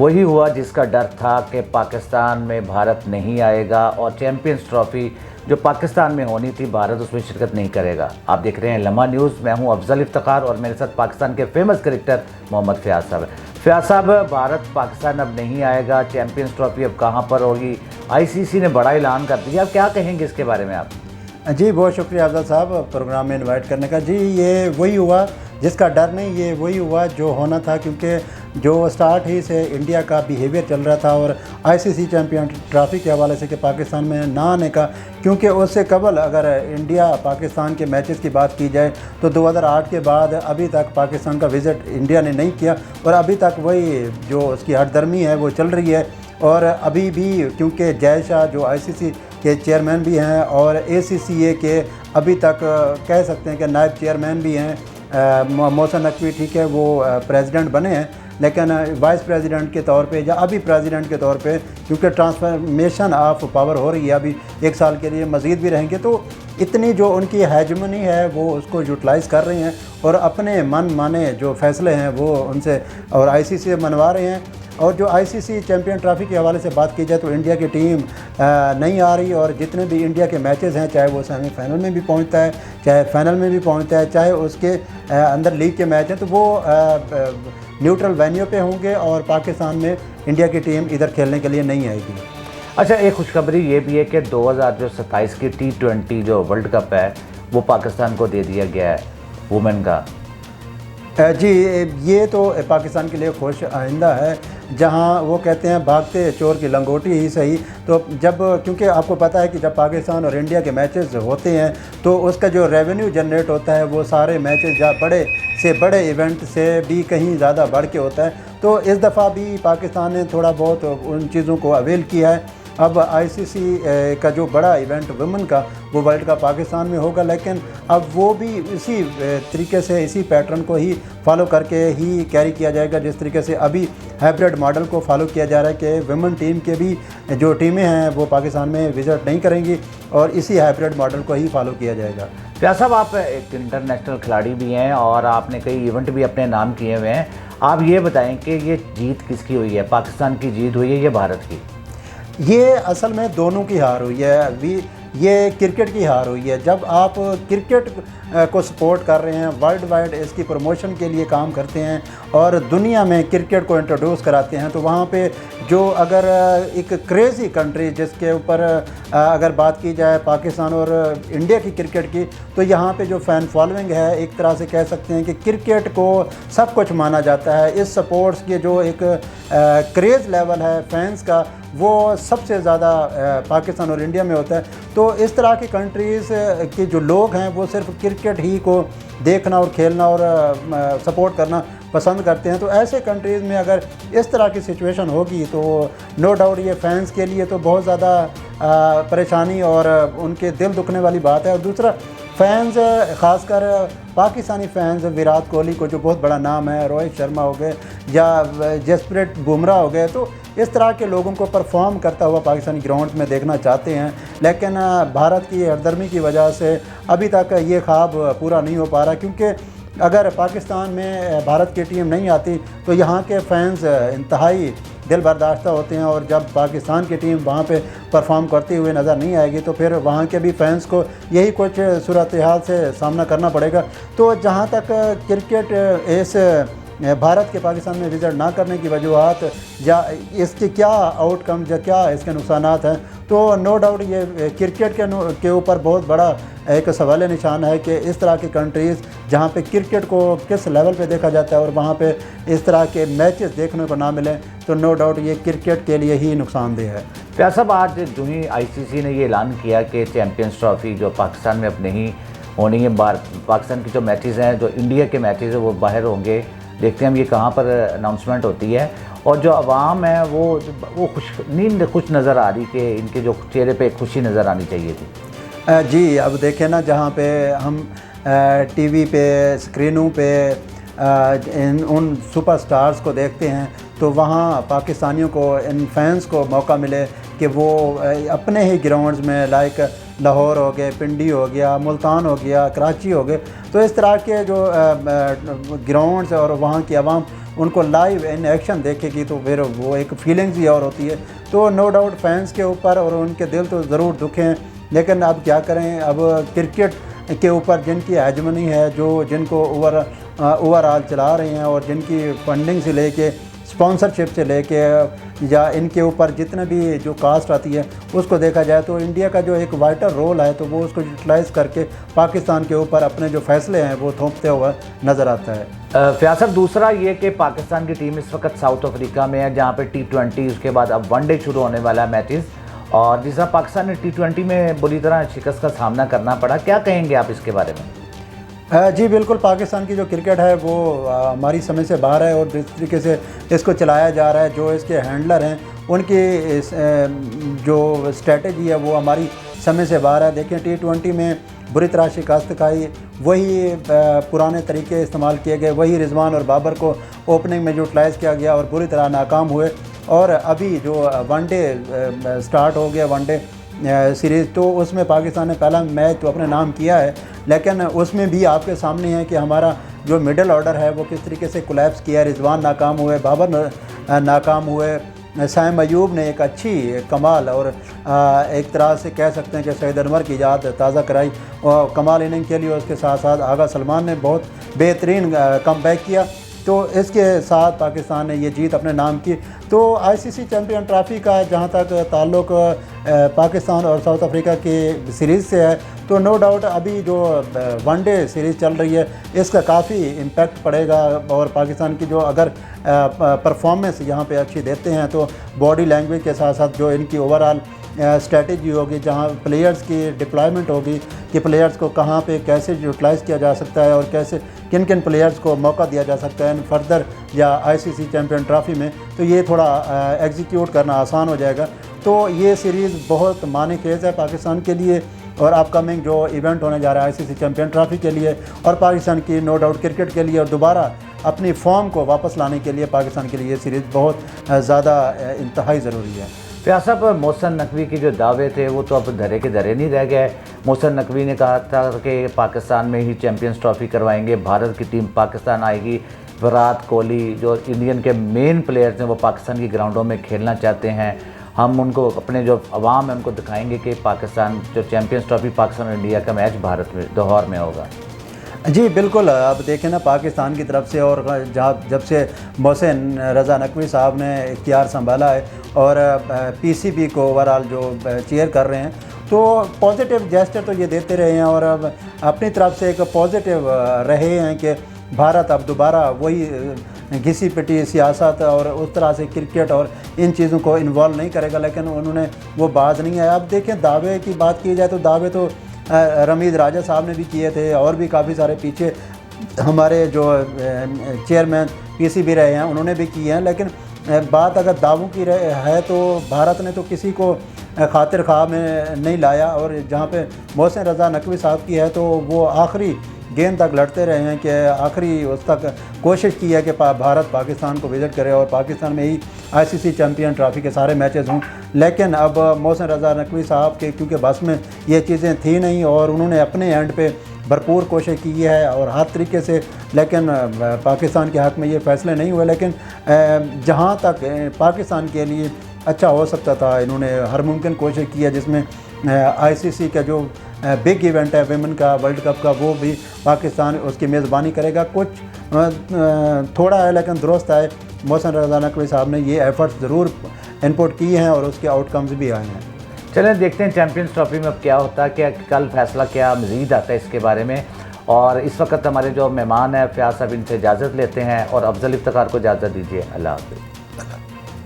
वही हुआ जिसका डर था कि पाकिस्तान में भारत नहीं आएगा और चैम्पियंस ट्रॉफ़ी जो पाकिस्तान में होनी थी भारत उसमें शिरकत नहीं करेगा। आप देख रहे हैं लम्हा न्यूज़, मैं हूं अफजल इफ्तिखार और मेरे साथ पाकिस्तान के फेमस क्रिकेटर मोहम्मद फ़याज़ साहब है। फ़याज़ साहब, भारत पाकिस्तान अब नहीं आएगा, चैम्पियंस ट्रॉफ़ी अब कहाँ पर होगी? आईसीसी ने बड़ा ऐलान कर दिया, अब क्या कहेंगे इसके बारे में आप? जी बहुत शुक्रिया अफजल साहब प्रोग्राम में इनवाइट करने का। जी ये वही हुआ जिसका डर नहीं, ये वही हुआ जो होना था, क्योंकि जो स्टार्ट ही से इंडिया का बिहेवियर चल रहा था और आईसीसी चैम्पियन ट्रॉफी के हवाले से कि पाकिस्तान में ना आने का, क्योंकि उससे कबल अगर इंडिया पाकिस्तान के मैचेस की बात की जाए तो 2008 के बाद अभी तक पाकिस्तान का विज़िट इंडिया ने नहीं किया और अभी तक वही जो उसकी हटदर्मी है वो चल रही है। और अभी भी क्योंकि जय शाह जो आईसीसी के चेयरमैन भी हैं और एसीसीए के अभी तक कह सकते हैं कि नायब चेयरमैन भी हैं, मोहसिन नकवी ठीक है वो प्रेसिडेंट बने हैं, लेकिन वाइस प्रेसिडेंट के तौर पे या अभी प्रेसिडेंट के तौर पे क्योंकि ट्रांसफॉर्मेशन ऑफ पावर हो रही है, अभी 1 साल के लिए मज़ीद भी रहेंगे, तो इतनी जो उनकी हेजमनी है वो उसको यूटिलाइज़ कर रहे हैं और अपने मन माने जो फ़ैसले हैं वो उनसे और आईसीसी से मनवा रहे हैं। और जो आईसीसी चैम्पियन ट्रॉफी के हवाले से बात की जाए तो इंडिया की टीम नहीं आ रही और जितने भी इंडिया के मैचेस हैं, चाहे वो सेमीफाइनल में भी पहुंचता है, चाहे फाइनल में भी पहुंचता है, चाहे उसके अंदर लीग के मैच हैं, तो वो न्यूट्रल वेन्यू पे होंगे और पाकिस्तान में इंडिया की टीम इधर खेलने के लिए नहीं आएगी। अच्छा, एक खुशखबरी ये भी है कि 2027 की T20 जो वर्ल्ड कप है वो पाकिस्तान को दे दिया गया है वुमेन का। जी ये तो पाकिस्तान के लिए खुश आइंदा है, जहां वो कहते हैं भागते चोर की लंगोटी ही सही। तो जब क्योंकि आपको पता है कि जब पाकिस्तान और इंडिया के मैचेस होते हैं तो उसका जो रेवेन्यू जनरेट होता है वो सारे मैचेस या बड़े से बड़े इवेंट से भी कहीं ज़्यादा बढ़ के होता है। तो इस दफ़ा भी पाकिस्तान ने थोड़ा बहुत उन चीज़ों को अवेल किया है। अब आईसीसी का जो बड़ा इवेंट वुमेन का वो वर्ल्ड कप पाकिस्तान में होगा, लेकिन अब वो भी इसी तरीके से इसी पैटर्न को ही फॉलो करके ही कैरी किया जाएगा जिस तरीके से अभी हाइब्रिड मॉडल को फॉलो किया जा रहा है कि वुमेन टीम के भी जो टीमें हैं वो पाकिस्तान में विज़िट नहीं करेंगी और इसी हाइब्रिड मॉडल को ही फॉलो किया जाएगा। फ़याज़ साहब, आप एक इंटरनेशनल खिलाड़ी भी हैं और आपने कई इवेंट भी अपने नाम किए हुए हैं। आप ये बताएं कि ये जीत किसकी हुई है, पाकिस्तान की जीत हुई है या भारत की? ये असल में दोनों की हार हुई है। ये क्रिकेट की हार हुई है। जब आप क्रिकेट को सपोर्ट कर रहे हैं, वर्ल्ड वाइड इसकी प्रमोशन के लिए काम करते हैं और दुनिया में क्रिकेट को इंट्रोड्यूस कराते हैं, तो वहाँ पे जो अगर एक क्रेज़ी कंट्री जिसके ऊपर अगर बात की जाए पाकिस्तान और इंडिया की क्रिकेट की, तो यहाँ पे जो फ़ैन फॉलोइंग है एक तरह से कह सकते हैं कि क्रिकेट को सब कुछ माना जाता है। इस स्पोर्ट्स के जो एक क्रेज़ लेवल है फैंस का वो सबसे ज़्यादा पाकिस्तान और इंडिया में होता है। तो इस तरह की कंट्रीज़ के जो लोग हैं वो सिर्फ क्रिकेट ही को देखना और खेलना और सपोर्ट करना पसंद करते हैं। तो ऐसे कंट्रीज़ में अगर इस तरह की सिचुएशन होगी तो नो डाउट ये फैंस के लिए तो बहुत ज़्यादा परेशानी और उनके दिल दुखने वाली बात है। और दूसरा फैंस ख़ासकर पाकिस्तानी फैंस विराट कोहली को जो बहुत बड़ा नाम है, रोहित शर्मा हो गए या जसप्रीत बुमराह हो गए, तो इस तरह के लोगों को परफॉर्म करता हुआ पाकिस्तानी ग्राउंड में देखना चाहते हैं, लेकिन भारत की हरदर्मी की वजह से अभी तक ये ख्वाब पूरा नहीं हो पा रहा। क्योंकि अगर पाकिस्तान में भारत की टीम नहीं आती तो यहाँ के फैंस इंतहाई दिल बर्दाश्ता होते हैं और जब पाकिस्तान की टीम वहाँ पे परफॉर्म करती हुए नज़र नहीं आएगी तो फिर वहाँ के भी फैंस को यही कुछ सूरत हाल से सामना करना पड़ेगा। तो जहाँ तक क्रिकेट इस भारत के पाकिस्तान में विज़िट ना करने की वजूहत या इसके क्या आउटकम या क्या इसके नुकसानात हैं, तो नो डाउट ये क्रिकेट के ऊपर बहुत बड़ा एक सवाल निशान है कि इस तरह की कंट्रीज़ जहाँ पे क्रिकेट को किस लेवल पे देखा जाता है और वहाँ पे इस तरह के मैचेस देखने को ना मिलें, तो नो डाउट ये क्रिकेट के लिए ही नुकसानदेह है। फ़याज़ साहब, आज जो ही आईसीसी ने ये ऐलान किया कि चैम्पियंस ट्रॉफ़ी जो पाकिस्तान में अब नहीं होनी है, पाकिस्तान की जो मैचेस हैं, जो इंडिया के मैचेस हैं वो बाहर होंगे। देखते हैं हम ये कहाँ पर अनाउंसमेंट होती है और जो अवाम है वो खुश नज़र आ रही कि इनके जो चेहरे पे खुशी नज़र आनी चाहिए थी। जी अब देखें ना, जहाँ पे हम टीवी पे स्क्रीनों पे उन सुपरस्टार्स को देखते हैं तो वहाँ पाकिस्तानियों को, इन फैंस को मौका मिले कि वो अपने ही ग्राउंड्स में लाइक लाहौर हो गए, पिंडी हो गया, मुल्तान हो गया, कराची हो गए, तो इस तरह के जो ग्राउंड्स और वहाँ की आवाम उनको लाइव इन एक्शन देखेगी तो फिर वो एक फीलिंग्स ही और होती है। तो नो डाउट फैंस के ऊपर और उनके दिल तो ज़रूर दुखे हैं, लेकिन अब क्या करें, अब क्रिकेट के ऊपर जिनकी हेजमनी है, जो जिनको ओवरऑल चला रहे हैं और जिनकी फंडिंग से लेके स्पॉन्सरशिप से लेके या इनके ऊपर जितने भी जो कास्ट आती है उसको देखा जाए तो इंडिया का जो एक वाइटल रोल है तो वो उसको यूटिलाइज़ करके पाकिस्तान के ऊपर अपने जो फैसले हैं वो थोपते हुआ नज़र आता है। फयाज साहब, दूसरा ये कि पाकिस्तान की टीम इस वक्त साउथ अफ्रीका में है, जहाँ पे T20 उसके बाद अब वनडे शुरू होने वाला है मैचेस, और जिस तरह पाकिस्तान ने T20 में बुरी तरह शिकस्त का सामना करना पड़ा, क्या कहेंगे आप इसके बारे में? जी बिल्कुल, पाकिस्तान की जो क्रिकेट है वो हमारी समझ से बाहर है और जिस तरीके से इसको चलाया जा रहा है, जो इसके हैंडलर हैं उनकी जो स्ट्रेटजी है वो हमारी समझ से बाहर है। देखिए T20 में बुरी तरह शिकस्त खाई, वही पुराने तरीके इस्तेमाल किए गए, वही रिजवान और बाबर को ओपनिंग में यूटिलाइज़ किया गया और बुरी तरह नाकाम हुए। और अभी जो वनडे स्टार्ट हो गया, वनडे सीरीज़, तो उसमें पाकिस्तान ने पहला मैच तो अपने नाम किया है, लेकिन उसमें भी आपके सामने है कि हमारा जो मिडिल ऑर्डर है वो किस तरीके से कोलैप्स किया। रिजवान नाकाम हुए, बाबर नाकाम हुए, साइम अयूब ने एक अच्छी कमाल और एक तरह से कह सकते हैं कि सईद अनवर की याद ताज़ा कराई और कमाल इनिंग के लिए। उसके साथ साथ आगा सलमान ने बहुत बेहतरीन कमबैक किया। तो इसके साथ पाकिस्तान ने ये जीत अपने नाम की। तो आईसीसी चैम्पियन ट्रॉफ़ी का जहाँ तक ताल्लुक़ पाकिस्तान और साउथ अफ्रीका की सीरीज़ से है, तो नो डाउट अभी जो वनडे सीरीज़ चल रही है इसका काफ़ी इम्पैक्ट पड़ेगा। और पाकिस्तान की जो अगर परफॉर्मेंस यहाँ पे अच्छी देते हैं तो बॉडी लैंग्वेज के साथ साथ जो इनकी ओवरऑल स्ट्रेटजी होगी, जहाँ प्लेयर्स की डिप्लॉयमेंट होगी कि प्लेयर्स को कहाँ पे कैसे यूटिलाइज़ किया जा सकता है और कैसे किन किन प्लेयर्स को मौका दिया जा सकता है फर्दर या आईसीसी चैम्पियन ट्रॉफ़ी में, तो ये थोड़ा एग्जीक्यूट करना आसान हो जाएगा। तो ये सीरीज़ बहुत माने खेज़ है पाकिस्तान के लिए और अपकमिंग जो इवेंट होने जा रहा है आईसीसी चैम्पियन ट्रॉफ़ी के लिए और पाकिस्तान की नो डाउट क्रिकेट के लिए और दोबारा अपनी फॉर्म को वापस लाने के लिए पाकिस्तान के लिए ये सीरीज़ बहुत ज़्यादा इंतहाई ज़रूरी है। फयाज साहब, मोहसिन नकवी के जो दावे थे वो तो अब धरे के धरे नहीं रह गए। मोहसिन नकवी ने कहा था कि पाकिस्तान में ही चैम्पियंस ट्रॉफ़ी करवाएंगे, भारत की टीम पाकिस्तान आएगी, विराट कोहली जो इंडियन के मेन प्लेयर्स हैं वो पाकिस्तान की ग्राउंडों में खेलना चाहते हैं, हम उनको अपने जो अवाम है उनको दिखाएंगे कि पाकिस्तान जो चैम्पियंस ट्रॉफ़ी पाकिस्तान और इंडिया का मैच भारत में लाहौर में होगा। जी बिल्कुल, अब देखें ना पाकिस्तान की तरफ से और जब से मोहसिन रज़ा नकवी साहब ने इख्तियार संभाला है और पीसीबी को ओवरऑल जो चेयर कर रहे हैं, तो पॉजिटिव जेस्चर तो ये देते रहे हैं और अब अपनी तरफ से एक पॉजिटिव रहे हैं कि भारत अब दोबारा वही घिसी पिटी सियासत और उस तरह से क्रिकेट और इन चीज़ों को इन्वॉल्व नहीं करेगा। लेकिन उन्होंने वो बात नहीं है। अब देखें, दावे की बात की जाए तो दावे तो रमीज़ राजा साहब ने भी किए थे और भी काफ़ी सारे पीछे हमारे जो चेयरमैन पीसीबी रहे हैं उन्होंने भी किए हैं। लेकिन बात अगर दावों की है तो भारत ने तो किसी को खातिर ख्वाह में नहीं लाया और जहाँ पे मोहसिन रज़ा नकवी साहब की है तो वो आखिरी गेंद तक लड़ते रहे हैं कि आखिरी उस तक कोशिश की है कि भारत पाकिस्तान को विज़िट करे और पाकिस्तान में ही आईसीसी चैम्पियन ट्रॉफ़ी के सारे मैचेस हों। लेकिन अब मोहसिन रज़ा नकवी साहब के क्योंकि बस में ये चीज़ें थी नहीं और उन्होंने अपने एंड पे भरपूर कोशिश की है और हर तरीके से, लेकिन पाकिस्तान के हक़ में ये फ़ैसले नहीं हुए। लेकिन जहाँ तक पाकिस्तान के लिए अच्छा हो सकता था इन्होंने हर मुमकिन कोशिश की है, जिसमें आईसीसी का जो बिग इवेंट है विमेन का वर्ल्ड कप का वो भी पाकिस्तान उसकी मेज़बानी करेगा। कुछ थोड़ा है लेकिन दुरुस्त है। मोहसिन रज़ा नकवी साहब ने ये एफ़र्ट्स ज़रूर इनपुट किए हैं और उसके आउटकम्स भी आए हैं। चलें देखते हैं चैम्पियंस ट्रॉफ़ी में अब क्या होता है, क्या कल फैसला क्या मज़ीद आता है इसके बारे में। और इस वक्त हमारे जो मेहमान हैं फयाज साहब, इनसे इजाज़त लेते हैं और अफजल इफ्तिखार को इजाज़त दीजिए। अल्लाह हाफ़िज़।